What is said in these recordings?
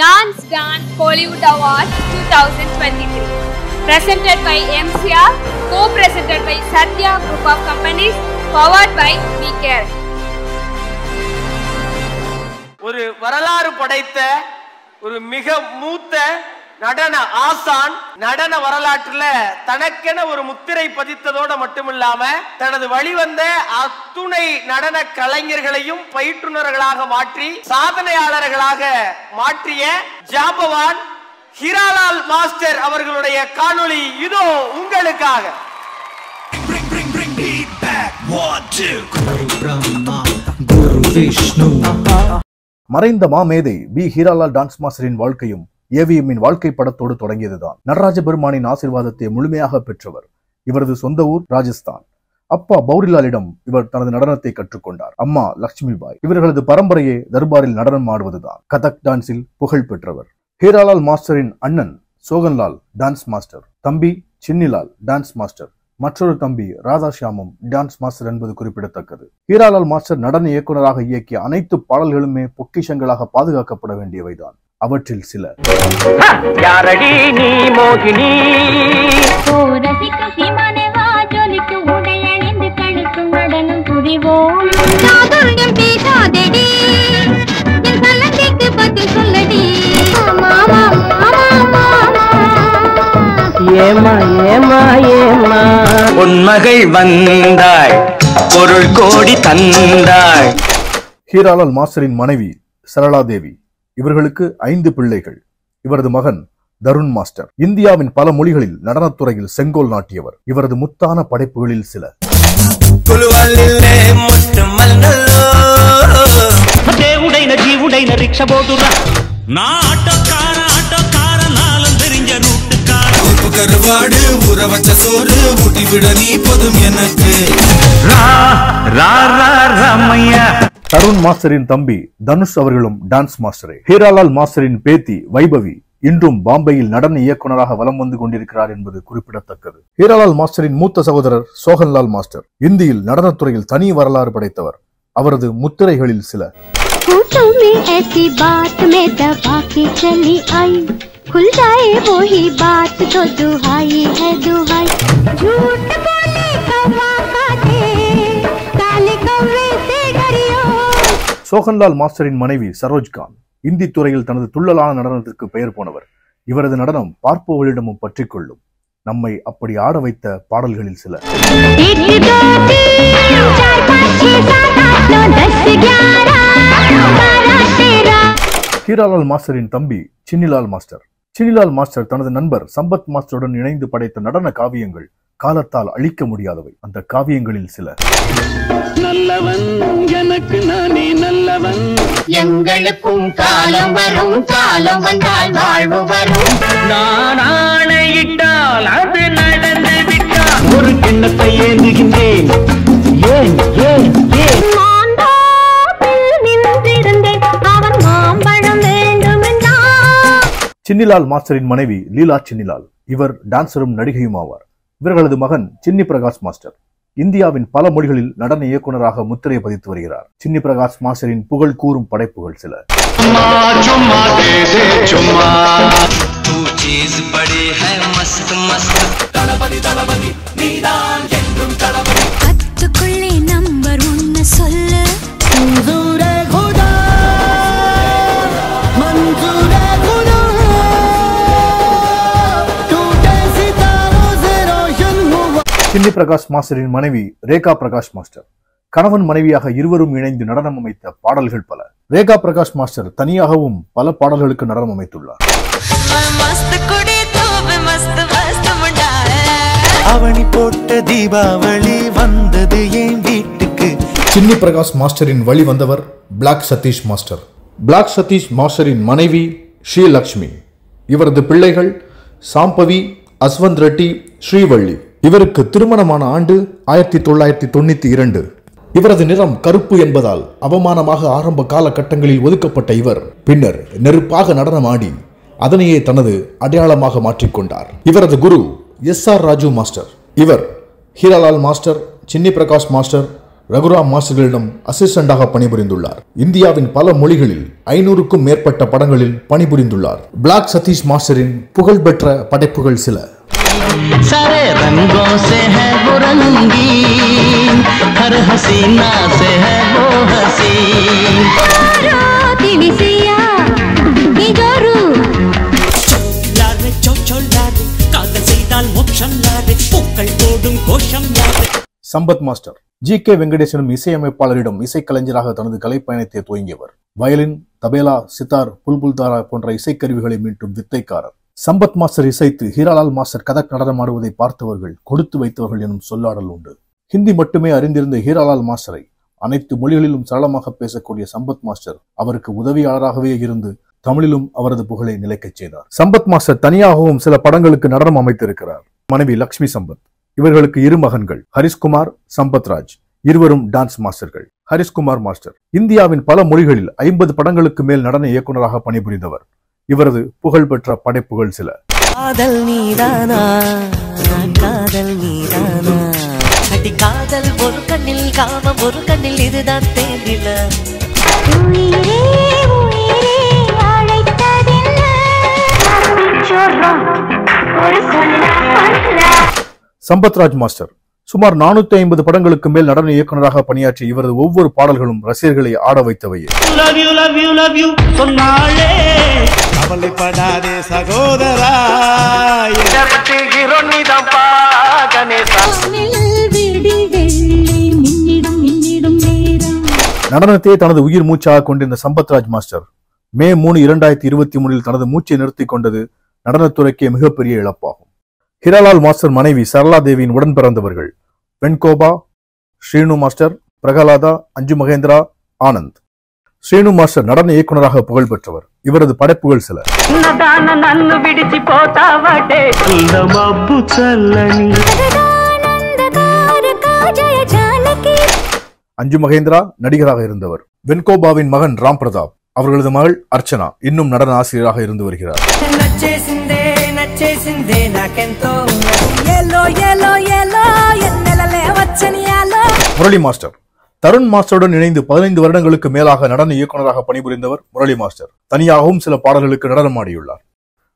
Dance Hollywood Awards 2023 presented by MCR, co-presented by Satya Group of Companies, powered by WeCare. ஒரு வரலாறு படைத்த ஒரு மிக மூத்த நடன ஆசான் நடன வரலாற்றுல தனக்கென ஒரு முத்திரை பதித்ததோட மட்டுமில்லாம தனது வழிவந்த அத்துணை நடன கலைஞர்களையும் பயிற்றுனர்களாக மாற்றி சாதனையாளர்களாக மாற்றிய ஜாம்பவான் ஹீராலால் மாஸ்டர் அவர்களுடைய காணொளி இதோ உங்களுக்காக. மறைந்த மாமேதை பி ஹீராலால் டான்ஸ் மாஸ்டரின் வாழ்க்கையும் ஏவிஎம்மின் வாழ்க்கை படத்தோடு தொடங்கியதுதான். நடராஜ பெருமானின் ஆசீர்வாதத்தை முழுமையாக பெற்றவர். இவரது சொந்த ஊர் ராஜஸ்தான். அப்பா பௌரிலாலிடம் இவர் தனது நடனத்தை கற்றுக்கொண்டார். அம்மா லட்சுமிபாய். இவர்களது பரம்பரையே தர்பாரில் நடனம் ஆடுவதுதான். கதக் டான்ஸில் புகழ் பெற்றவர். ஹீராலால் மாஸ்டரின் அண்ணன் சோகன்லால் டான்ஸ் மாஸ்டர், தம்பி சின்னிலால் டான்ஸ் மாஸ்டர், மற்றொரு தம்பி ராதாஷியாமும் டான்ஸ் மாஸ்டர் என்பது குறிப்பிடத்தக்கது. ஹீராலால் மாஸ்டர் நடன இயக்குநராக இயக்கிய அனைத்து பாடல்களுமே பொக்கிஷங்களாக பாதுகாக்கப்பட வேண்டியவைதான். அவற்றில் சில உன்மகள் வந்தாய் பொருள் கோடி தந்தாய். ஹீராலால் மாஸ்டரின் மனைவி சரளா தேவி. இவர்களுக்கு 5 பிள்ளைகள். இவரது மகன் தருண் மாஸ்டர் இந்தியாவின் பல மொழிகளில் நடனத்துறையில் செங்கோல் நாட்டியவர். இவரது முத்தான படைப்புகளில் சில தருண் மாஸ்டரின் தம்பி தனுஷ் அவர்களும் டான்ஸ் மாஸ்டரே. ஹீராலால் மாஸ்டரின் பேத்தி வைபவி இன்றும் பாம்பேயில் நடன இயக்குநராக வலம் வந்து கொண்டிருக்கிறார் என்பது குறிப்பிடத்தக்கது. ஹீராலால் மாஸ்டரின் மூத்த சகோதரர் சோகன்லால் மாஸ்டர் இந்தியில் நடனத்துறையில் தனி வரலாறு படைத்தவர். அவரது முத்திரைகளில் சில சோகன்லால் மாஸ்டரின் மனைவி சரோஜ்கான் இந்தி துறையில் தனது துள்ளலான நடனத்திற்கு பெயர் போனவர். இவரது நடனம் பார்ப்பவர்களிடமும் பற்றிக் கொள்ளும். நம்மை அப்படி ஆட வைத்த பாடல்களில் சில ஹீராலால் மாஸ்டரின் தம்பி சின்னிலால் மாஸ்டர். சின்னிலால் மாஸ்டர் தனது நண்பர் சம்பத் மாஸ்டருடன் இணைந்து படைத்த நடன காவியங்கள் காலத்தால் அழிக்க முடியாதவை. அந்த காவியங்களில் சில நல்லவன் எனக்கு நானே நல்லவன், எங்களுக்கும் காலம் வரும், காலம் வந்தால் வாழ்வு வரும், நான் ஆணையிட்டால் அது நடந்து விட்டால் ஒரு கிண்ணத்தை ஏந்துகின்றேன், ஏன் ஏன் ஏன் அவன் மாம்பழம் வேண்டும் என்றான். சின்னிலால் மாஸ்டரின் மனைவி லீலா சின்னிலால். இவர் டான்சரும் நடிகையும் ஆவார். இவர்களது மகன் சின்னி பிரகாஷ் மாஸ்டர் இந்தியாவின் பல மொழிகளில் நடன இயக்குநராக முத்திரை பதித்து வருகிறார். சின்னி பிரகாஷ் மாஸ்டரின் புகழ் கூறும் படைப்புகள் சில சின்னி பிரகாஷ் மாஸ்டரின் மனைவி ரேகா பிரகாஷ் மாஸ்டர். கணவன் மனைவியாக இருவரும் இணைந்து நடனம் அமைத்த பாடல்கள் பல. ரேகா பிரகாஷ் மாஸ்டர் தனியாகவும் பல பாடல்களுக்கு நடனம் அமைத்துள்ளார். அவனி போட்ட தீபாவளி வந்தது என் வீட்டுக்கு. சின்னி பிரகாஷ் மாஸ்டரின் வழி வந்தவர் black Satish master. Black Satish மாஸ்டரின் மனைவி ஸ்ரீலக்ஷ்மி. இவரது பிள்ளைகள் சாம்பவி, அஸ்வந்த் ரெட்டி, ஸ்ரீவள்ளி. இவருக்கு திருமணமான ஆண்டு 1992. இவரது நிறம் கருப்பு என்பதால் அவமானமாக ஆரம்ப காலகட்டங்களில் ஒதுக்கப்பட்ட இவர் பின்னர் நெருப்பாக நடனமாடி அதனையே தனது அடையாளமாக மாற்றிக்கொண்டார். இவரது குரு SR ராஜு மாஸ்டர். இவர் ஹீராலால் மாஸ்டர், சின்னி பிரகாஷ் மாஸ்டர், ரகுராம் மாஸ்டர்களிடம் அசிஸ்டண்டாக பணிபுரிந்துள்ளார். இந்தியாவின் பல மொழிகளில் 500க்கும் மேற்பட்ட படங்களில் பணிபுரிந்துள்ளார். பிளாக் சதீஷ் மாஸ்டரின் புகழ்பெற்ற படைப்புகள் சில. सारे रंगों से है वो रंगीन, हर हसीना से है वो हसीन. Sampath master G. வெங்கடேசனும் இசையமைப்பாளரிடம் இசைக்கலைஞராக தனது கலைப்பயணத்தை துவங்கியவர். வயலின், தபேலா, சித்தார், புல்புல் தாரா போன்ற இசைக்கருவிகளை மீட்டும் வித்தைக்காரர். சம்பத் மாஸ்டர் இசைத்து ஹீராலால் மாஸ்டர் கதக் நடனமாடுவதை பார்த்தவர்கள் கொடுத்து வைத்தவர்கள் எனும் சொல்லாடல் உண்டு. ஹிந்தி மட்டுமே அறிந்திருந்த ஹீராலால் மாஸ்டரை அனைத்து மொழிகளிலும் சரளமாக பேசக்கூடிய சம்பத் மாஸ்டர் அவருக்கு உதவியாளராகவே இருந்து தமிழிலும் அவரது புகழை நிலைக்கச் செய்தார். சம்பத் மாஸ்டர் தனியாகவும் சில படங்களுக்கு நடனம் அமைத்திருக்கிறார். மனைவி லக்ஷ்மி சம்பத். இவர்களுக்கு 2 மகன்கள், ஹரிஸ்குமார், சம்பத் ராஜ். இருவரும் டான்ஸ் மாஸ்டர்கள். ஹரிஸ்குமார் மாஸ்டர் இந்தியாவின் பல மொழிகளில் 50 படங்களுக்கு மேல் நடன இயக்குநராக பணிபுரிந்தவர். இவரது புகழ்பெற்ற படைப்புகள் சில. காதல் நீதானா, காதல் நீதானா, அடி காதல் ஒரு கண்ணில், காமம் ஒரு கண்ணில், இதுதான் தேனில. சம்பத் ராஜ் மாஸ்டர் சுமார் 450 படங்களுக்கு மேல் நடன இயக்குநராக பணியாற்றி இவரது ஒவ்வொரு பாடல்களும் ரசிகர்களை ஆட வைத்தவையே. கவலைப்படாதே சகோதரா, நடனத்தையே தனது உயிர் மூச்சாக கொண்டிருந்த சம்பத் ராஜ் மாஸ்டர் மே 3, 2023 தனது மூச்சை நிறுத்திக் கொண்டது நடனத்துறைக்கே மிகப்பெரிய இழப்பாகும். ஹீராலால் மாஸ்டர் மனைவி சரளா தேவியின் உடன் பிறந்தவர்கள் வெண்கோபா, ஸ்ரீனு மாஸ்டர், பிரகலாதா, அஞ்சு மகேந்திரா, ஆனந்த். ஸ்ரீனு மாஸ்டர் நடன இயக்குநராக புகழ் பெற்றவர். இவரது படைப்புகள் சில. அஞ்சு மகேந்திரா நடிகராக இருந்தவர். வெண்கோபாவின் மகன் ராம் பிரதாப், அவர்களது மகள் அர்ச்சனா இன்னும் நடன ஆசிரியராக இருந்து வருகிறார். முரளி மாஸ்டர் தருண் மாஸ்டருடன் இணைந்து 15 வருடங்களுக்கு மேலாக நடன இயக்குநராக பணிபுரிந்தவர் முரளி மாஸ்டர். தனியாகவும் சில பாடல்களுக்கு நடனமாடியுள்ளார்.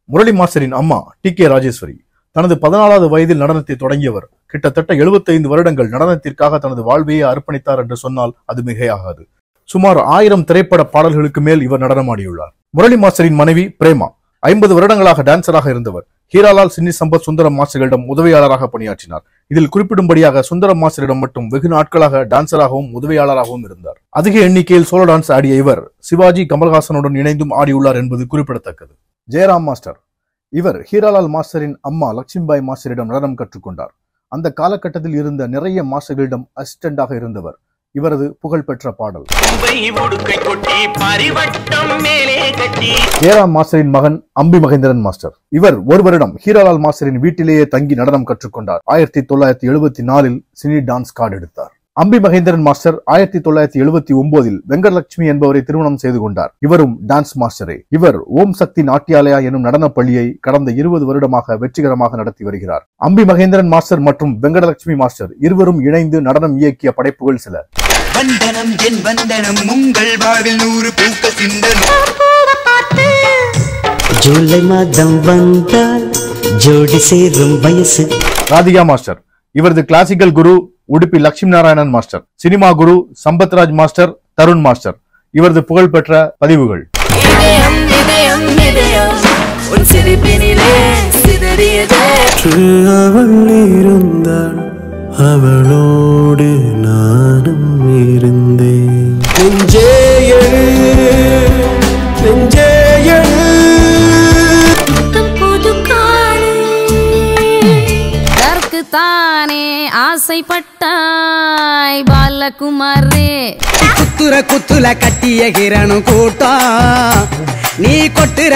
முரளி மாஸ்டரின் அம்மா டி.கே. ராஜேஸ்வரி தனது 14வது வயதில் நடனத்தை தொடங்கியவர். கிட்டத்தட்ட 75 வருடங்கள் நடனத்திற்காக தனது வாழ்வையே அர்ப்பணித்தார் என்று சொன்னால் அது மிகையாகாது. சுமார் 1000 திரைப்பட பாடல்களுக்கு மேல் இவர் நடனமாடியுள்ளார். முரளி மாஸ்டரின் மனைவி பிரேமா 50 வருடங்களாக டான்சராக இருந்தவர். ஹீராலால், சின்னி சம்பத், சுந்தரம் மாஸ்டர்களிடம் உதவியாளராக பணியாற்றினார். இதில் குறிப்பிடும்படியாக சுந்தரம் மாஸ்டரிடம் மட்டும் வெகு நாட்களாக டான்சராகவும் உதவியாளராகவும் இருந்தார். அதிக எண்ணிக்கையில் சோலோ டான்ஸ் ஆடிய இவர் சிவாஜி, கமல்ஹாசனுடன் இணைந்தும் ஆடியுள்ளார் என்பது குறிப்பிடத்தக்கது. ஜெயராம் மாஸ்டர் இவர் ஹீராலால் மாஸ்டரின் அம்மா லட்சுமிபாய் மாஸ்டரிடம் நடனம் கற்றுக்கொண்டார். அந்த காலகட்டத்தில் இருந்த நிறைய மாஸ்டர்களிடம் அசிஸ்டண்டாக இருந்தவர். இவரது புகழ்பெற்ற பாடல். ஜெயராம் மாஸ்டரின் மகன் அம்பி மகேந்திரன் மாஸ்டர். இவர் 1 வருடம் ஹீராலால் மாஸ்டரின் வீட்டிலேயே தங்கி நடனம் கற்றுக்கொண்டார். 1974 சினி டான்ஸ் கார்டு எடுத்தார். அம்பி மகேந்திரன் மாஸ்டர் 1979 வெங்கடலட்சுமி என்பவரை திருமணம் செய்து கொண்டார். இவரும் டான்ஸ் மாஸ்டரே. இவர் ஓம் சக்தி நாட்டியாலயா எனும் நடன பள்ளியை கடந்த 20 வருடமாக வெற்றிகரமாக நடத்தி வருகிறார். அம்பி மகேந்திரன் மாஸ்டர் மற்றும் வெங்கடலட்சுமி மாஸ்டர் இருவரும் இணைந்து நடனம் இயக்கிய படைப்புகள் சில. வந்தனம் என் வந்தனம் உங்கள் வாழ்வில் 100 பூக்கள் சிந்தனம். ஜூலை மாதம் வந்தால் ஜோடி சேரும் வயசு. ராதிகா மாஸ்டர் இவரது கிளாசிக்கல் குரு உடுப்பி லட்சுமி நாராயணன் மாஸ்டர். சினிமா குரு சம்பத் ராஜ் மாஸ்டர், தருண் மாஸ்டர். இவரது புகழ்பெற்ற பதிவுகள். அவள் இருந்தாள், அவளோடு நானும் இருந்தேன். நெஞ்சே எழு, நெஞ்சே எழு. தானே ஆசைப்பட்டாய் பாலகுமாரே. குத்துல கட்டிய கிரணம் கூட்டம், நீ கொட்டிட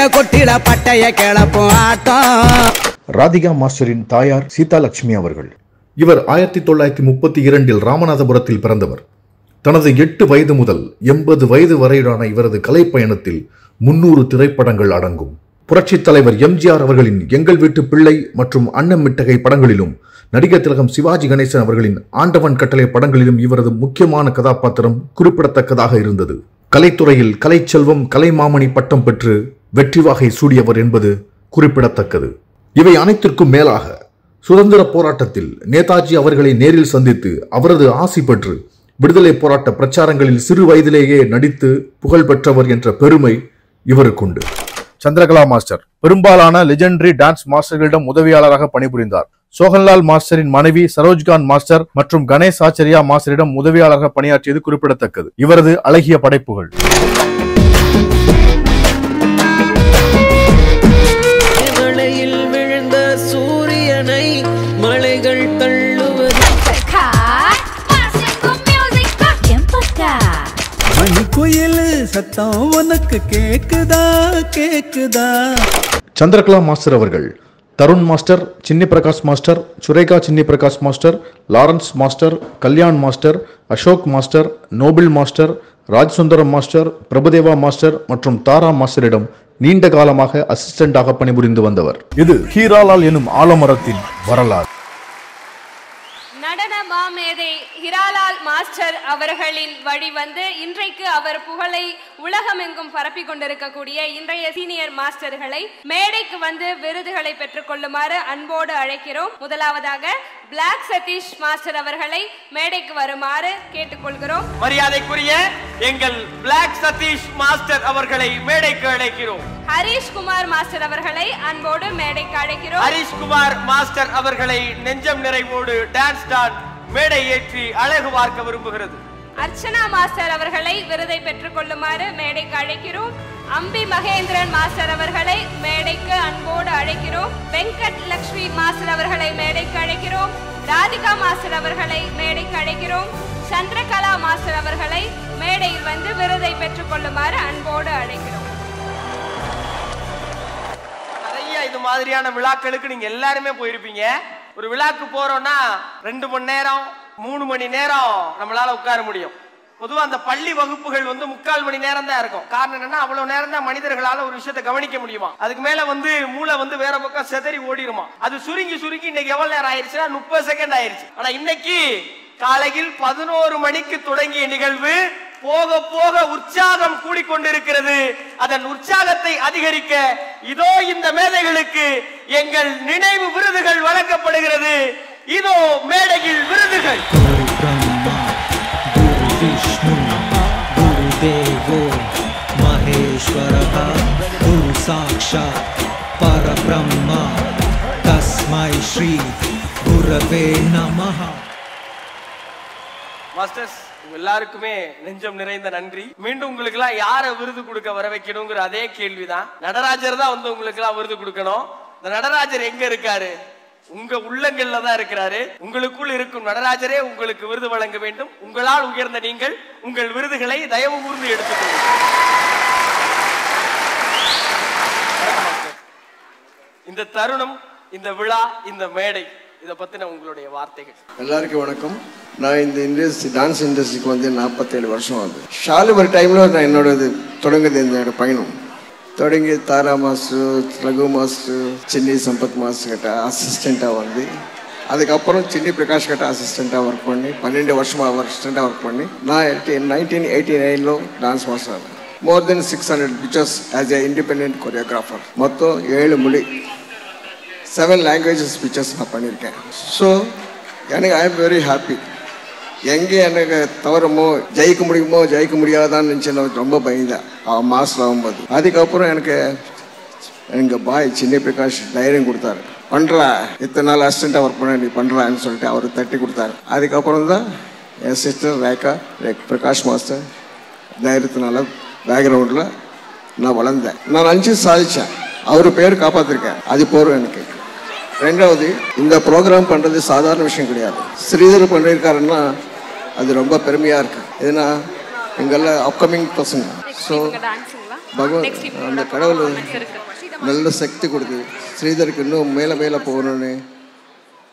பட்டைய கிளப்பும் ஆட்டம். ராதிகா மாஸ்டரின் தாயார் சீதா லட்சுமி அவர்கள். இவர் 1932 ராமநாதபுரத்தில் பிறந்தவர். தனது 8 வயது முதல் 80 வயது வரையிலான இவரது கலை பயணத்தில் 300 திரைப்படங்கள் அடங்கும். புரட்சித் தலைவர் எம்ஜிஆர் அவர்களின் எங்கள் வீட்டு பிள்ளை மற்றும் அன்னம் மிட்டகை படங்களிலும் நடிகர் திலகம் சிவாஜி கணேசன் அவர்களின் ஆண்டவன் கட்டளை படங்களிலும் இவரது முக்கியமான கதாபாத்திரம் குறிப்பிடத்தக்கதாக இருந்தது. கலைத்துறையில் கலைச்செல்வம் கலைமாமணி பட்டம் பெற்று வெற்றி வாகை சூடியவர் என்பது குறிப்பிடத்தக்கது. இவை அனைத்திற்கும் மேலாக சுதந்திர போராட்டத்தில் நேதாஜி அவர்களை நேரில் சந்தித்து அவரது ஆசி பெற்று விடுதலை போராட்ட பிரச்சாரங்களில் சிறு வயதிலேயே நடித்து புகழ் பெற்றவர் என்ற பெருமை இவருக்குண்டு. சந்திரகலா மாஸ்டர் பெரும்பாலான லெஜெண்டரி டான்ஸ் மாஸ்டர்களிடம் உதவியாளராக பணிபுரிந்தார். சோகன்லால் மாஸ்டரின் மனைவி சரோஜ்கான் மாஸ்டர் மற்றும் கணேஷ் ஆச்சாரியா மாஸ்டரிடம் உதவியாளராக பணியாற்றியது குறிப்பிடத்தக்கது. இவரது அழகிய படைப்புகள் விழுந்த சூரியனை மலைகள் தள்ளுவது மணிக்குயில் சத்தம் உனக்கு கேக்குதா. சந்திரகலா மாஸ்டர் அவர்கள் Tarun master, Chinni Prakash master, Sureka Chinni Prakash master, Lawrence master, Kalyan master, Ashok master, Noble master, Rajsundaram master, Prabhudeva master மற்றும் தாரா மாஸ்டரிடம் நீண்ட காலமாக அசிஸ்டண்டாக பணிபுரிந்து வந்தவர். இது ஹீராலால் எனும் ஆலமரத்தின் வரலாறு. நடன மாமேதை ஹீராலால் மாஸ்டர் அவர்களின் வழி வந்து இன்றைக்கு அவர் புகழை உலகமெங்கும் பரப்பி கொண்டிருக்கக்கூடிய இன்றைய சீனியர் மாஸ்டர்களை மேடைக்கு வந்து விருதுகளை பெற்றுக் கொள்ளுமாறு அன்போடு அழைக்கிறோம். முதலாவதாக பிளாக் சதீஷ் மாஸ்டர் அவர்களை மேடைக்கு வருமாறு கேட்டுக்கொள்கிறோம். மரியாதைக்குரிய எங்கள் பிளாக் சதீஷ் மாஸ்டர் அவர்களை மேடைக்கு அழைக்கிறோம். ஹரிஷ் குமார் மாஸ்டர் அவர்களை அன்போடு மேடைக்கு அழைக்கிறோம். ஹரிஷ் குமார் மாஸ்டர் அவர்களை நெஞ்சம் நிறைவோடு டான்ஸ் டான் மேடை ஏற்றி அழகு பார்க்க விரும்புகிறது. அர்ச்சனா மாஸ்டர் அவர்களை விருதை பெற்றுக் கொள்ளுமாறு மேடைக்கு அழைக்கிறோம். அம்பி மகேந்திரன் மாஸ்டர் அவர்களை மேடைக்கு அன்போடு அழைக்கிறோம். வெங்கட் லட்சுமி மாஸ்டர் அவர்களை மேடைக்கு அழைக்கிறோம். ராதிகா மாஸ்டர் அவர்களை மேடைக்கு அழைக்கிறோம். சந்திரகலா மாஸ்டர் அவர்களை மேடையில் வந்து விருதை பெற்றுக் கொள்ளுமாறு அன்போடு அழைக்கிறோம். நிறைய இது மாதிரியான விழாக்களுக்கு நீங்க எல்லாருமே போயிருப்பீங்க. ஒரு விழாக்கு போறோம்னா 2 மணி நேரம் 3 மணி நேரம் நம்மளால உட்கார முடியும். பொதுவா அந்த பள்ளி வகுப்புகள் வந்து 3/4 மணி நேரம் தான் இருக்கும். காரணம் என்னன்னா அவ்வளவு நேரம் தான் மனிதர்களால ஒரு விஷயத்தை கவனிக்க முடியுமா. அதுக்கு மேல வந்து மூளை வந்து வேற பக்கம் செதறி ஓடிடுமா. அது சுருங்கி இன்னைக்கு எவ்வளவு நேரம் ஆயிருச்சுன்னா 30 செகண்ட் ஆயிருச்சு. ஆனா இன்னைக்கு காலையில் 11 மணிக்கு தொடங்கிய நிகழ்வு போக போக உற்சாகம் கூடிக்கொண்டிருக்கிறது. அதன் உற்சாகத்தை அதிகரிக்க இதோ இந்த மேதைகளுக்கு எங்கள் நினைவு விருதுகள் வழங்கப்படுகிறது. இதோ மேடையில் விருதுகள். विष्णु गुरुदेवो महेश्वरः गुरु साक्षात् परब्रह्म तस्मै श्री गुरवे नमः. மாஸ்டர்ஸ் எல்லாருக்குமே நெஞ்சம் நிறைந்த நன்றி. மீண்டும் உங்களுக்கு எல்லாம் யார விருது கொடுக்க வர வைக்கணுங்கிற அதே கேள்விதான். நடராஜர் தான் வந்து உங்களுக்கு எல்லாம் விருது கொடுக்கணும். இந்த நடராஜர் எங்க இருக்காரு? உங்க உள்ளங்கள்ல தான் இருக்கிறாரு. உங்களுக்குள் இருக்கும் நடராஜரே உங்களுக்கு விருது வழங்க வேண்டும். உங்களால் உயர்ந்த நீங்கள் உங்கள் விருதுகளை தயவு கூர்ந்து எடுத்துக்கொள்ளுங்கள். இந்த தருணம், இந்த விழா, இந்த மேடை, இதை பத்தின உங்களுடைய வார்த்தைகள். எல்லாருக்கும் வணக்கம். நான் இந்த டான்ஸ் இண்டஸ்ட்ரிக்கு வந்து 47 வருஷம் ஆகுது. ஷாலிவர் டைம்ல நான் என்னோட தொடங்குது இந்த பயணம். தொடங்கி Tara master, Raghu master, Chinni Sampath master கிட்ட அசிஸ்டண்ட்டாக வந்து அதுக்கப்புறம் சின்னி பிரகாஷ் கிட்ட அசிஸ்டண்ட்டாக ஒர்க் பண்ணி 12 வருஷமாக அசிஸ்டண்ட்டாக ஒர்க் பண்ணி நான் 1989 டான்ஸ் மாஸ்டர் ஆனேன். மோர் தென் 600 pictures as a independent choreographer. மொத்தம் 7 மொழி 7 லாங்குவேஜஸ் பிக்சர்ஸ் நான் பண்ணியிருக்கேன். ஸோ எனக்கு ஐ எம் வெரி ஹாப்பி. எங்கே எனக்கு தவறமோ ஜெயிக்க முடியுமோ ஜெயிக்க முடியாதான்னு நினச்சி நான் ரொம்ப பயந்தேன் அவன் மாஸ்டர் ஆகும்போது. அதுக்கப்புறம் எனக்கு எங்கள் பாய் சின்ன பிரகாஷ் தைரியம் கொடுத்தாரு. பண்ணுறா, இத்தனை நாள் அசிஸ்டண்ட்டாக ஒர்க் பண்ண நீ பண்ணுறான்னு சொல்லிட்டு அவர் தட்டி கொடுத்தாரு. அதுக்கப்புறம் தான் என் சிஸ்டர் ரேகா பிரகாஷ் மாஸ்டர் தைரியத்தினால பேக்ரவுண்டில் நான் வளர்ந்தேன். நான் 5 சாதித்தேன். அவர் பேர் காப்பாற்றிருக்கேன். அது போகிறோம் எனக்கு. ரெண்டாவது, இந்த ப்ரோக்ராம் பண்ணுறது சாதாரண விஷயம் கிடையாது. ஸ்ரீதர் பண்ணியிருக்காருன்னா அது ரொம்ப பெருமையாக இருக்கு. ஏன்னா எங்கெல்லாம் அப்கமிங் பர்சன். ஸோ பகவான் அந்த கடவுள் நல்ல சக்தி கொடுத்து ஸ்ரீதருக்கு இன்னும் மேலே மேலே போகணும்னு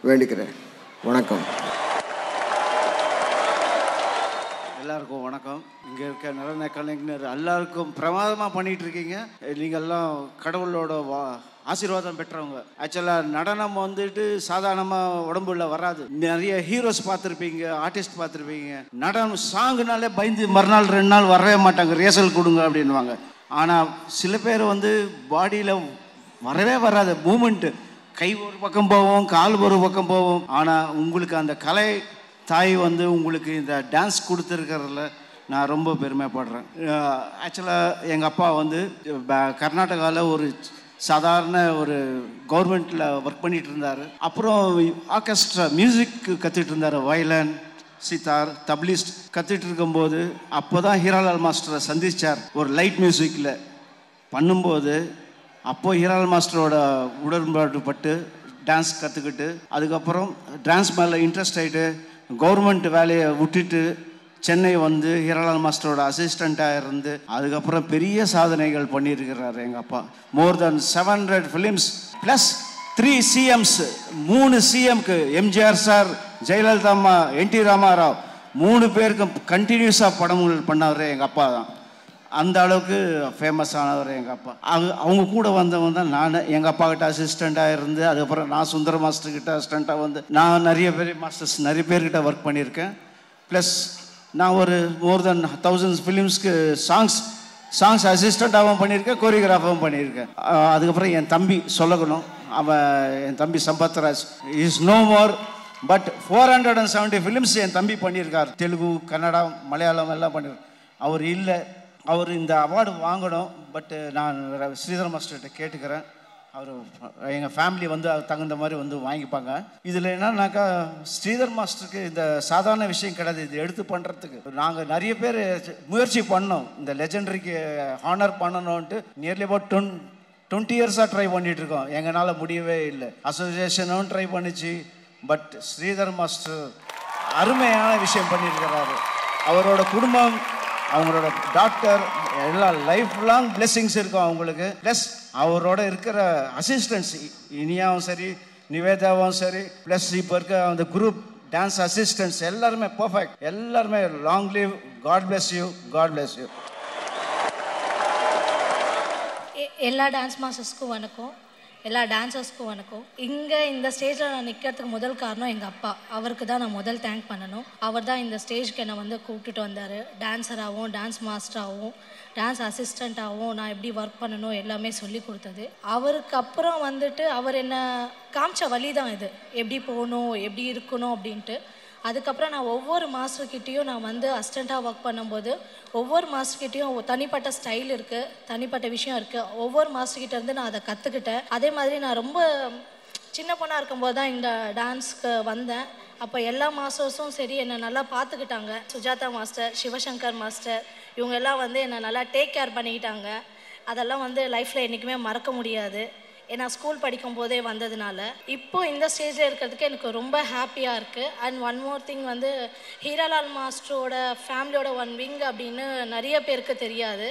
வேண்டிக்கிறேன். வணக்கம். எல்லாருக்கும் வணக்கம். இங்கே இருக்க நடன கலைஞர் எல்லாருக்கும் பிரமாதமாக பண்ணிகிட்டு இருக்கீங்க. நீங்கள்லாம் கடவுளோட ஆசீர்வாதம் பெற்றவங்க. ஆக்சுவலாக நடனம் வந்துட்டு சாதாரணமாக உடம்புல வராது. நிறைய ஹீரோஸ் பார்த்துருப்பீங்க, ஆர்டிஸ்ட் பார்த்துருப்பீங்க. நடனம் சாங்குனாலே பயந்து மறுநாள் 2 நாள் வரவே மாட்டாங்க, ரிஹர்சல் கொடுங்க அப்படின்வாங்க. ஆனால் சில பேர் வந்து பாடியில் வரவே வராது மூமெண்ட்டு. கை ஒரு பக்கம் போவோம், கால் ஒரு பக்கம் போவோம். ஆனால் உங்களுக்கு அந்த கலை தாய் வந்து உங்களுக்கு இந்த டான்ஸ் கொடுத்துருக்கிறதுல நான் ரொம்ப பெருமைப்படுறேன். ஆக்சுவலாக எங்கள் அப்பா வந்து கர்நாடகாவில் ஒரு சாதாரண ஒரு கவர்மெண்ட்டில் ஒர்க் பண்ணிகிட்டு இருந்தார். அப்புறம் ஆர்கெஸ்ட்ரா மியூசிக் கற்றுட்டு இருந்தார். வயலன், சித்தார், தப்லிஸ்ட் கற்றுட்டு இருக்கும்போது அப்போ தான் ஹீராலால் மாஸ்டரை சந்தித்தார் ஒரு லைட் மியூசிக்கில் பண்ணும்போது. அப்போது ஹீராலால் மாஸ்டரோட உடன்பாடு பட்டு டான்ஸ் கற்றுக்கிட்டு அதுக்கப்புறம் டான்ஸ் மேலே இன்ட்ரெஸ்ட் ஆகிட்டு கவர்மெண்ட் வேலையை விட்டுட்டு சென்னை வந்து ஹீராலால் மாஸ்டரோட அசிஸ்டண்ட்டாக இருந்து அதுக்கப்புறம் பெரிய சாதனைகள் பண்ணியிருக்கிறார் எங்கள் அப்பா. More than 700 films plus 3 CMs. 3 CMக்கு எம்ஜிஆர் சார், ஜெயலலிதா அம்மா, NT ராமாராவ் 3 பேருக்கும் கண்டினியூஸாக படங்கள் பண்ணவர் எங்கள் அப்பா தான். அந்த அளவுக்கு ஃபேமஸ் ஆனவர் எங்கள் அப்பா. அவங்க கூட வந்தவங்க தான் நான். எங்கள் அப்பா கிட்ட அசிஸ்டண்ட்டாக இருந்து அதுக்கப்புறம் நான் சுந்தர மாஸ்டர்கிட்ட அசிஸ்டண்ட்டாக வந்து நான் நிறைய பேர்கிட்ட ஒர்க் பண்ணியிருக்கேன். ப்ளஸ் நான் ஒரு மோர் தென் 1000 ஃபிலிம்ஸ்க்கு சாங்ஸ் அசிஸ்டண்ட்டாகவும் பண்ணியிருக்கேன், கோரியோகிராஃபாகவும் பண்ணியிருக்கேன். அதுக்கப்புறம் என் தம்பி சொல்லணும், என் தம்பி Sampathraj is no more. But 470 films என் தம்பி பண்ணியிருக்கார். தெலுங்கு, கன்னடா, மலையாளம் எல்லாம் பண்ணியிருக்கார். அவர் இல்லை, அவர் இந்த அவார்டு வாங்கணும். பட் நான் ஸ்ரீதர் மாஸ்டர்கிட்ட கேட்டுக்கிறேன். அவர் எங்கள் ஃபேமிலி வந்து தகுந்த மாதிரி வந்து வாங்கிப்பாங்க. இதில் என்னன்னாக்கா ஸ்ரீதர் மாஸ்டருக்கு இந்த சாதாரண விஷயம் கிடையாது. இது எடுத்து பண்ணுறதுக்கு நாங்கள் நிறைய பேர் முயற்சி பண்ணோம். இந்த லெஜெண்டரிக்கு ஹானர் பண்ணணும்ன்ட்டு நியர்லி அபவுட் 20 இயர்ஸாக ட்ரை பண்ணிகிட்டு இருக்கோம். எங்களால் முடியவே இல்லை. அசோசியேஷனும் ட்ரை பண்ணிச்சு. பட் ஸ்ரீதர் மாஸ்டர் அருமையான விஷயம் பண்ணியிருக்கிறாரு. அவரோட குடும்பம், அவங்களோட டாக்டர் எல்லாம் லைஃப் லாங் பிளெஸிங்ஸ் இருக்கும் அவங்களுக்கு. ப்ளஸ் அவரோட இருக்கிற அசிஸ்டன்ஸ் இனியாவும் சரி, நிவேதாவும் சரி, ப்ளஸ் இப்போ இருக்க அந்த குரூப் டான்ஸ் அசிஸ்டன்ஸ் எல்லாருமே பர்ஃபெக்ட். எல்லாருமே long live, God bless you, God bless you. எல்லா டான்ஸ் மாஸ்டர்ஸ்க்கும் வணக்கம், எல்லா டான்சர்ஸ்க்கும் வணக்கம். இங்கே இந்த ஸ்டேஜில் நான் நிற்கிறதுக்கு முதல் காரணம் எங்கள் அப்பா. அவருக்கு தான் நான் முதல் தேங்க் பண்ணணும். அவர் தான் இந்த ஸ்டேஜ்க்கு என்னை வந்து கூப்பிட்டுட்டு வந்தார். டான்ஸராகவும், டான்ஸ் மாஸ்டராகவும், டான்ஸ் அசிஸ்டண்ட்டாகவும் நான் எப்படி ஒர்க் பண்ணணும் எல்லாமே சொல்லி கொடுத்தது. அவருக்கு அப்புறம் வந்துட்டு அவர் என்னை காமிச்ச வழி தான் இது, எப்படி போகணும், எப்படி இருக்கணும் அப்படின்ட்டு. அதுக்கப்புறம் நான் ஒவ்வொரு மாஸ்டர்கிட்டையும் நான் வந்து அசிஸ்டண்ட்டாக ஒர்க் பண்ணும்போது ஒவ்வொரு மாஸ்டர்கிட்டையும் தனிப்பட்ட ஸ்டைல் இருக்குது, தனிப்பட்ட விஷயம் இருக்குது. ஒவ்வொரு மாஸ்டர்கிட்ட இருந்து நான் அதை கற்றுக்கிட்டேன். அதே மாதிரி நான் ரொம்ப சின்ன பொண்ணாக இருக்கும்போது தான் இந்த டான்ஸ்க்கு வந்தேன். அப்போ எல்லா மாஸ்டர்ஸும் சரி என்னை நல்லா பார்த்துக்கிட்டாங்க. சுஜாதா மாஸ்டர், சிவசங்கர் மாஸ்டர், இவங்க எல்லாம் வந்து என்னை நல்லா டேக் கேர் பண்ணிக்கிட்டாங்க. அதெல்லாம் வந்து லைஃப்பில் என்றைக்குமே மறக்க முடியாது. ஏன்னா ஸ்கூல் படிக்கும் போதே வந்ததுனால. இப்போது இந்த ஸ்டேஜில் இருக்கிறதுக்கு எனக்கு ரொம்ப ஹாப்பியாக இருக்குது. அண்ட் ஒன் மோர் திங் வந்து ஹீராலால் மாஸ்டரோட ஃபேமிலியோட ஒன் விங் அப்படின்னு நிறைய பேருக்கு தெரியாது.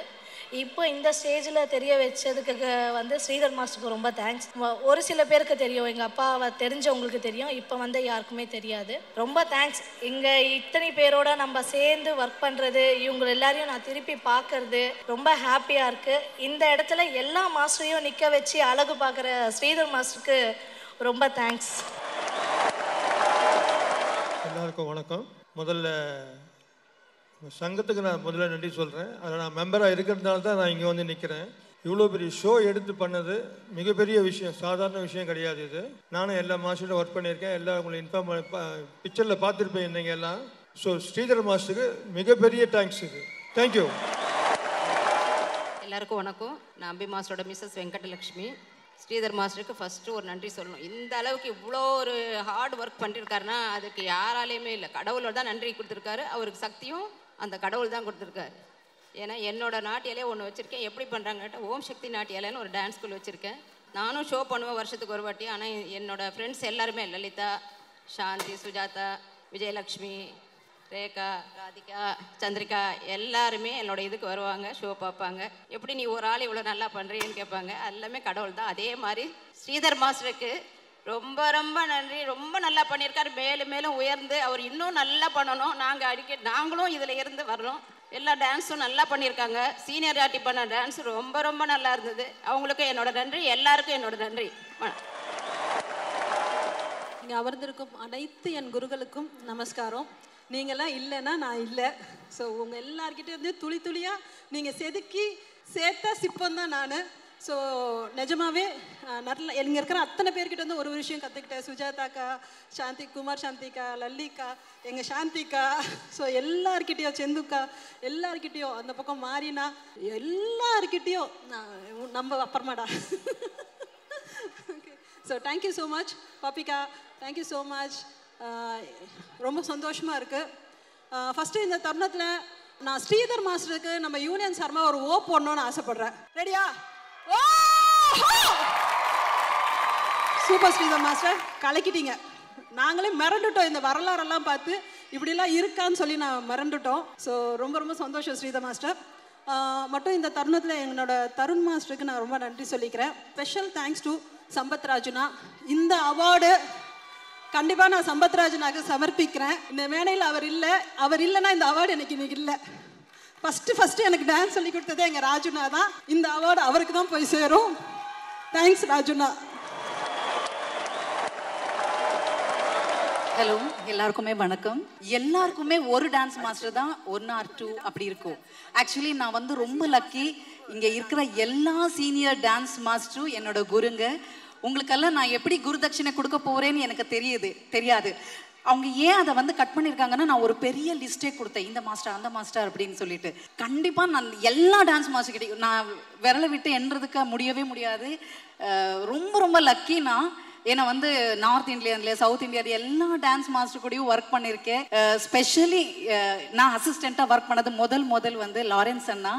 இப்போ இந்த ஸ்டேஜில் தெரிய வச்சதுக்கு வந்து ஸ்ரீதர் மாஸ்டருக்கு ரொம்ப தேங்க்ஸ். ஒரு சில பேருக்கு தெரியும், எங்கள் அப்பாவை தெரிஞ்சவங்களுக்கு தெரியும், இப்போ வந்து யாருக்குமே தெரியாது. ரொம்ப தேங்க்ஸ். இங்கே இத்தனை பேரோட நம்ம சேர்ந்து ஒர்க் பண்ணுறது, இவங்க எல்லாரையும் நான் திருப்பி பார்க்கறது ரொம்ப ஹாப்பியாக இருக்குது. இந்த இடத்துல எல்லா மாஸ்டரையும் நிற்க வச்சு அழகு பார்க்குற ஸ்ரீதர் மாஸ்டருக்கு ரொம்ப தேங்க்ஸ். எல்லாருக்கும் வணக்கம். முதல்ல சங்கத்துக்கு நான் முதல்ல நன்றி சொல்கிறேன். அதில் நான் மெம்பராக இருக்கிறதுனால தான் நான் இங்கே வந்து நிற்கிறேன். இவ்வளோ பெரிய ஷோ எடுத்து பண்ணது மிகப்பெரிய விஷயம், சாதாரண விஷயம் கிடையாது. இது நானும் எல்லா மாஸ்டரோட ஒர்க் பண்ணியிருக்கேன். எல்லாம் உங்களை இன்ஃபார்ம் பிக்சரில் பார்த்துருப்பேன் நீங்கள் எல்லாம். ஸோ ஸ்ரீதர் மாஸ்டருக்கு மிகப்பெரிய தேங்க்ஸ். இது தேங்க்யூ. எல்லாருக்கும் வணக்கம். நான் அம்பி மாஸ்டரோட மிஸ்ஸஸ் வெங்கடலட்சுமி. ஸ்ரீதர் மாஸ்டருக்கு ஃபஸ்ட்டு ஒரு நன்றி சொல்லணும். இந்த அளவுக்கு இவ்வளோ ஒரு ஹார்ட் ஒர்க் பண்ணியிருக்காருன்னா அதுக்கு யாராலையுமே இல்லை, கடவுளோட தான் நன்றி கொடுத்துருக்காரு. அவருக்கு சக்தியும் அந்த கடவுள் தான் கொடுத்துருக்காரு. ஏன்னா என்னோடய நாட்டியாலே ஒன்று வச்சுருக்கேன். எப்படி பண்ணுறாங்கட்ட ஓம் சக்தி நாட்டியாலேன்னு ஒரு டான்ஸ் ஸ்கூல் வச்சுருக்கேன். நானும் ஷோ பண்ணுவேன் வருஷத்துக்கு ஒரு வாட்டி. ஆனால் என்னோடய ஃப்ரெண்ட்ஸ் எல்லாருமே லலிதா, சாந்தி, சுஜாதா, விஜயலக்ஷ்மி, ரேகா, ராதிகா, சந்திரிகா எல்லாருமே என்னோட இதுக்கு வருவாங்க, ஷோ பார்ப்பாங்க. எப்படி நீ ஒரு ஆள் இவ்வளோ நல்லா பண்ணுறீன்னு கேட்பாங்க. எல்லாமே கடவுள் தான். அதே மாதிரி ஸ்ரீதர் மாஸ்டருக்கு ரொம்ப ரொம்ப நன்றி. ரொம்ப நல்லா பண்ணியிருக்காரு. மேலும் மேலும் உயர்ந்து அவர் இன்னும் நல்லா பண்ணணும். நாங்களும் இதில் இருந்து வர்றோம். எல்லா டான்ஸும் நல்லா பண்ணியிருக்காங்க. சீனியர் ஆர்டி பண்ண டான்ஸ் ரொம்ப ரொம்ப நல்லா இருந்தது. அவங்களுக்கும் என்னோட நன்றி, எல்லாருக்கும் என்னோட நன்றி. இங்கே அமர்ந்திருக்கும் அனைத்து என் குருக்களுக்கும் நமஸ்காரம். நீங்கள்லாம் இல்லைன்னா நான் இல்லை. ஸோ உங்கள் எல்லார்கிட்டே வந்து துளி துளியாக நீங்கள் செதுக்கி சேர்த்தா சிப்பந்தான் நான். ஸோ நிஜமாவே நல்ல இங்கே இருக்கிற அத்தனை பேர்கிட்ட வந்து ஒரு விஷயம் கற்றுக்கிட்டேன். சுஜாதாக்கா, சாந்தி, குமார் சாந்திக்கா, லல்லிக்கா, எங்கள் சாந்திக்கா, ஸோ எல்லார்கிட்டையும், செந்துக்கா, எல்லார்கிட்டையும், அந்த பக்கம் மாறினா எல்லார்கிட்டையும் நம்ம அப்புறமாடா. Okay, so thank you so much Pappika, thank you so much. ரொம்ப சந்தோஷமாக இருக்குது. ஃபஸ்ட்டு இந்த தருணத்தில் நான் ஸ்ரீதர் மாஸ்டருக்கு நம்ம யூனியன் சார்பாக ஒரு ஓ போடணும்னு ஆசைப்பட்றேன். ரெடியா? சூப்பர் ஸ்ரீதர் மாஸ்டர், கலக்கிட்டீங்க. நாங்களே மிரண்டுட்டோம், இந்த வரலாறெல்லாம் பார்த்து இப்படிலாம் இருக்கான்னு சொல்லி நான் மிரண்டுட்டோம். ஸோ ரொம்ப ரொம்ப சந்தோஷம் ஸ்ரீதர் மாஸ்டர். மட்டும் இந்த தருணத்தில் என்னோட தருண் மாஸ்டருக்கு நான் ரொம்ப நன்றி சொல்லிக்கிறேன். ஸ்பெஷல் தேங்க்ஸ் டு சம்பத் ராஜுனா. இந்த அவார்டு கண்டிப்பாக நான் சம்பத் ராஜனாக்கு சமர்ப்பிக்கிறேன். இந்த மேடையில் அவர் இல்லைன்னா இந்த அவார்டு எனக்கு இன்னைக்கு இல்லை. ஃபஸ்ட்டு எனக்கு டான்ஸ் சொல்லி கொடுத்ததே எங்கள் ராஜுனா தான். இந்த அவார்டு அவருக்கு தான் போய் சேரும். தேங்க்ஸ் ராஜுனா. ஹலோ, எல்லாருக்குமே வணக்கம். எல்லாருக்குமே ஒரு டான்ஸ் மாஸ்டர் தான் 1 or 2 அப்படி இருக்கும். ஆக்சுவலி நான் வந்து ரொம்ப லக்கி. இங்கே இருக்கிற எல்லா சீனியர் டான்ஸ் மாஸ்டரும் என்னோட குருங்க. உங்களுக்கெல்லாம் நான் எப்படி குருதட்சிணை கொடுக்க போகிறேன்னு எனக்கு தெரியாது. அவங்க ஏன் அதை வந்து கட் பண்ணியிருக்காங்கன்னா, நான் ஒரு பெரிய லிஸ்ட்டே கொடுத்தேன், இந்த மாஸ்டர் அந்த மாஸ்டர் அப்படின்னு சொல்லிட்டு. கண்டிப்பாக நான் எல்லா டான்ஸ் மாஸ்டர் கிட்டே நான் விரலை விட்டு எண்ணுறதுக்கு முடியவே முடியாது. ரொம்ப ரொம்ப லக்கி நான். ஏன்னா வந்து நார்த் இந்தியான்ல, சவுத் இந்தியா எல்லா டான்ஸ் மாஸ்டர் கூடயும் ஒர்க் பண்ணியிருக்கேன். ஸ்பெஷலி நான் அசிஸ்டண்ட்டாக ஒர்க் பண்ணது முதல் வந்து லாரன்ஸ் அண்ணா,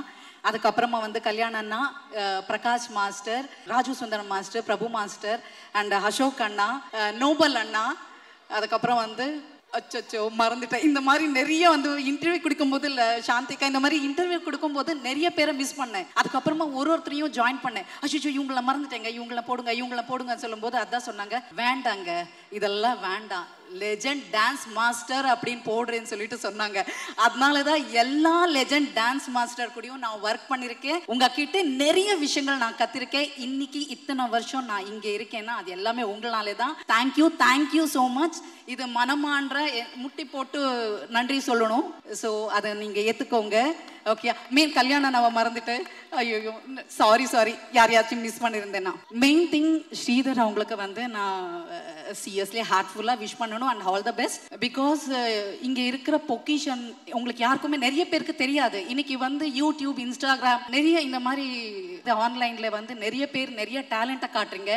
அதுக்கப்புறமா வந்து கல்யாண் அண்ணா, Prakash master, Raju Sundaram master, Prabhu master and Ashok அண்ணா, நோபல் அண்ணா, அதுக்கப்புறம் வந்து அச்சோ மறந்துட்டேன். இந்த மாதிரி நிறைய வந்து இன்டர்வியூ கொடுக்கும்போது இல்லை சாந்திகா, இந்த மாதிரி இன்டர்வியூ கொடுக்கும்போது நிறைய பேரை மிஸ் பண்ணேன். அதுக்கப்புறமா ஒருத்தரையும் ஜாயின் பண்ணேன். அச்சோ இவங்கள மறந்துட்டேங்க, இவங்கள போடுங்கன்னு சொல்லும்போது அதான் சொன்னாங்க, வேண்டாங்க இதெல்லாம் வேண்டாம், லெஜெண்ட் டான்ஸ் மாஸ்டர் அப்படின்னு போடுறேன்னு சொல்லிட்டு சொன்னாங்க. அதனால தான் எல்லா லெஜெண்ட் டான்ஸ் மாஸ்டர் கூடயும் நான் ஒர்க் பண்ணியிருக்கேன். உங்ககிட்ட நிறைய விஷயங்கள் நான் கத்திருக்கேன். இன்னைக்கு இத்தனை வருஷம் நான் இங்கே இருக்கேன்னா அது எல்லாமே உங்களாலே தான். Thank you so much. இது மனமான்ற முட்டி போட்டு நன்றி சொல்லணும். ஸோ அதை நீங்கள் ஏற்றுக்கோங்க. ஓகே, கல்யாணம் நான் மறந்துட்டேன். ஐயோ சாரி, யாரையாச்சும் மிஸ் பண்ணியிருந்தேன்னா. மெயின் திங் ஸ்ரீதர் அவங்களுக்கு வந்து நான் சீரியஸ்லி ஹார்ட்ஃபுல்லாக விஷ் பண்ணணும் and all the best. Because இங்கே இருக்கிற பொக்கிஷன் உங்களுக்கு யாருக்குமே நிறைய பேருக்கு தெரியாது. இன்னைக்கு வந்து யூடியூப், இன்ஸ்டாகிராம், நிறைய இந்த மாதிரி ஆன்லைனில் வந்து நிறைய பேர் நிறைய டேலண்ட்டை காட்டுறீங்க.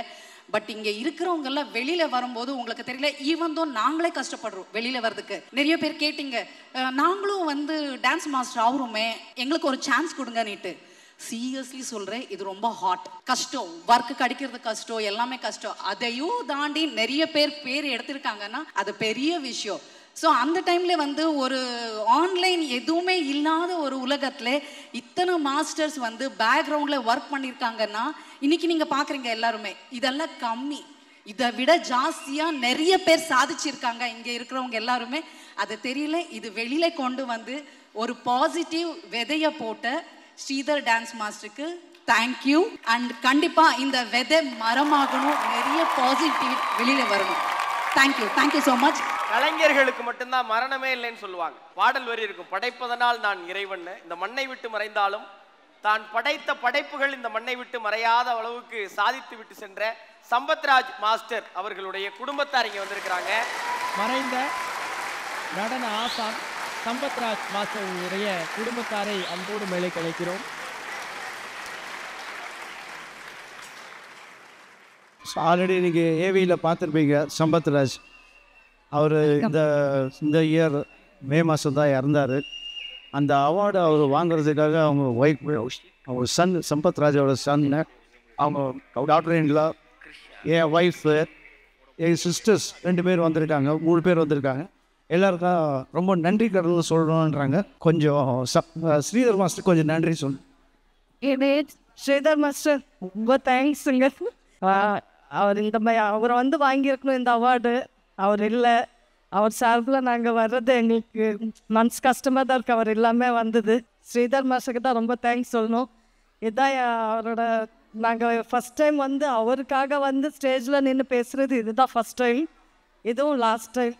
பட் இங்கே இருக்கிறவங்க எல்லாம் வெளியில வரும்போது உங்களுக்கு தெரியல. ஈவன் தோ நாங்களே கஷ்டப்படுறோம் வெளியில வர்றதுக்கு. நிறைய பேர் கேட்டீங்க, நாங்களும் வந்து டான்ஸ் மாஸ்டர் ஆகுறோமே, எங்களுக்கு ஒரு சான்ஸ் கொடுங்கன்னுட்டு. சீரியஸ்லி சொல்றேன், இது ரொம்ப ஹாட், கஷ்டம், ஒர்க்கு கிடைக்கிறது கஷ்டம், எல்லாமே கஷ்டம். அதையும் தாண்டி நிறைய பேர் எடுத்திருக்காங்கன்னா அது பெரிய விஷயம். ஸோ அந்த டைம்ல வந்து ஒரு ஆன்லைன் எதுவுமே இல்லாத ஒரு உலகத்துல இத்தனை மாஸ்டர்ஸ் வந்து பேக்ரவுண்ட்ல ஒர்க் பண்ணியிருக்காங்கன்னா இன்னைக்கு நீங்க பாக்குறீங்க எல்லாருமே. இதெல்லாம் கம்மி, இதை விட ஜாஸ்தியா நிறைய பேர் சாதிச்சிருக்காங்க இங்க இருக்கிறவங்க எல்லாருமே. அது தெரியல, இது வெளியில கொண்டு வந்து ஒரு பாசிட்டிவ் விதைய போட்ட ஸ்ரீதர் டான்ஸ் மாஸ்டருக்கு தேங்க்யூ. அண்ட் கண்டிப்பா இந்த விதை மரமாகணும், நிறைய பாசிட்டிவ் வெளியில வரணும். Thank you so much. கலைஞர்களுக்கு மட்டும்தான் மரணமே இல்லைன்னு சொல்லுவாங்க. பாடல் வரி இருக்கும், படைப்பதனால் நான் இறைவன், இந்த மண்ணை விட்டு மறைந்தாலும் தான் படைத்த படைப்புகள் இந்த மண்ணை விட்டு மறையாத அளவுக்கு சாதித்து விட்டு சென்ற சம்பத்ராஜ் மாஸ்டர் அவர்களுடைய குடும்பத்தார் இங்கே வந்திருக்கிறாங்க. மறைந்த நடன ஆசான் சம்பத்ராஜ் மாஸ்டருடைய குடும்பத்தாரை அன்போடு மேலே கலைக்கிறோம். ஆல்ரெடி நீங்கள் ஏவியில் பார்த்துருப்பீங்க. சம்பத்ராஜ் அவர் இந்த இயர் மே மாதம் தான் இறந்தார். அந்த அவார்டு அவர் வாங்குறதுக்காக அவங்க ஒய்ஃப், அவங்க சன், சம்பத்ராஜோட சன், அவங்க டாக்டர் இன்லா, என் ஒய்ஃபு, என் சிஸ்டர்ஸ் 2 பேர் வந்திருக்காங்க, 3 பேர் வந்திருக்காங்க. எல்லாருக்கும் ரொம்ப நன்றி கடவுள் சொல்லணுன்றாங்க. கொஞ்சம் ஸ்ரீதர் மாஸ்டர் கொஞ்சம் நன்றி சொல்லு. ஸ்ரீதர் மாஸ்டர் ரொம்ப தேங்க்ஸுங்க. அவர் இந்த மாதிரி அவரை வந்து வாங்கியிருக்கணும் இந்த அவார்டு. அவர் இல்லை, அவர் சார்பில் நாங்கள் வர்றது எங்களுக்கு மனசு கஷ்டமாக தான் இருக்குது. அவர் எல்லாமே வந்தது. ஸ்ரீதர் மாஸ்டருக்கு தான் ரொம்ப தேங்க்ஸ் சொல்லணும். இதுதான் அவரோட நாங்கள் ஃபஸ்ட் டைம் வந்து அவருக்காக வந்து ஸ்டேஜில் நின்று பேசுகிறது இதுதான் ஃபஸ்ட் டைம், இதுவும் last time.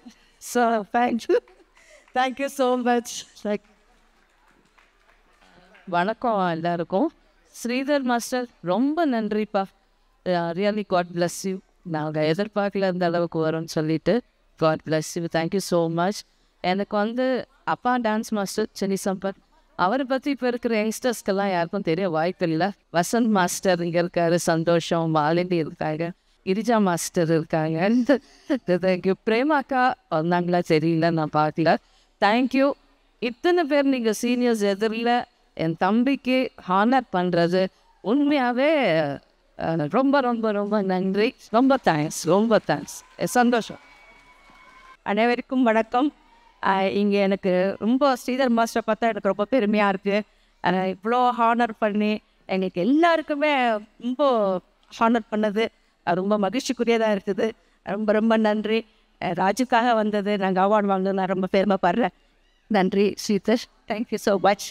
So thank you so much. வணக்கம் எல்லாருக்கும். ஸ்ரீதர் மாஸ்டர் ரொம்ப நன்றிப்பா. Really God bless you. நாங்கள் எதிர்பார்க்கல இந்த அளவுக்கு வரும்னு சொல்லிட்டு God bless you. Thank you so much. எனக்கு வந்து அப்பா டான்ஸ் மாஸ்டர் சென்னி சம்பத், அவரை பற்றி இப்போ இருக்கிற யங்ஸ்டர்ஸ்க்கெல்லாம் யாருக்கும் தெரிய வாய்ப்பு இல்லை. வசந்த் மாஸ்டர் இங்கே இருக்காரு, சந்தோஷம், மாலினி இருக்காங்க, கிரிஜா மாஸ்டர் இருக்காங்க, தேங்க்யூ. பிரேமாக்கா வந்தாங்களா தெரியல, நான் பார்க்கல. தேங்க்யூ. இத்தனை பேர் நீங்கள் சீனியர்ஸ் எதிரில் என் தம்பிக்கு ஹானர் பண்ணுறது உண்மையாகவே ரொம்ப ரொம்ப ரொம்ப நன்றி. ரொம்ப தேங்க்ஸ், ரொம்ப தேங்க்ஸ். சந்தோஷம். அனைவருக்கும் வணக்கம். இங்கே எனக்கு ரொம்ப ஸ்ரீதர் மாஸ்டரை பார்த்தா எனக்கு ரொம்ப பெருமையாக இருக்குது. இவ்வளோ ஹானர் பண்ணி எங்களுக்கு எல்லாருக்குமே ரொம்ப ஹானர் பண்ணது ரொம்ப மகிழ்ச்சிக்குரியதாக இருக்குது. ரொம்ப ரொம்ப நன்றி. ராஜுக்காக வந்தது, நாங்கள் அவார்டு வாங்கினது நான் ரொம்ப பெருமைப்படுறேன். நன்றி Sridhar. Thank you so much.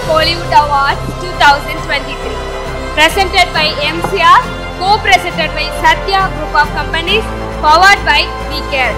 Bollywood Awards 2023 presented by MCR, co-presented by Satya Group of Companies, powered by WeCare.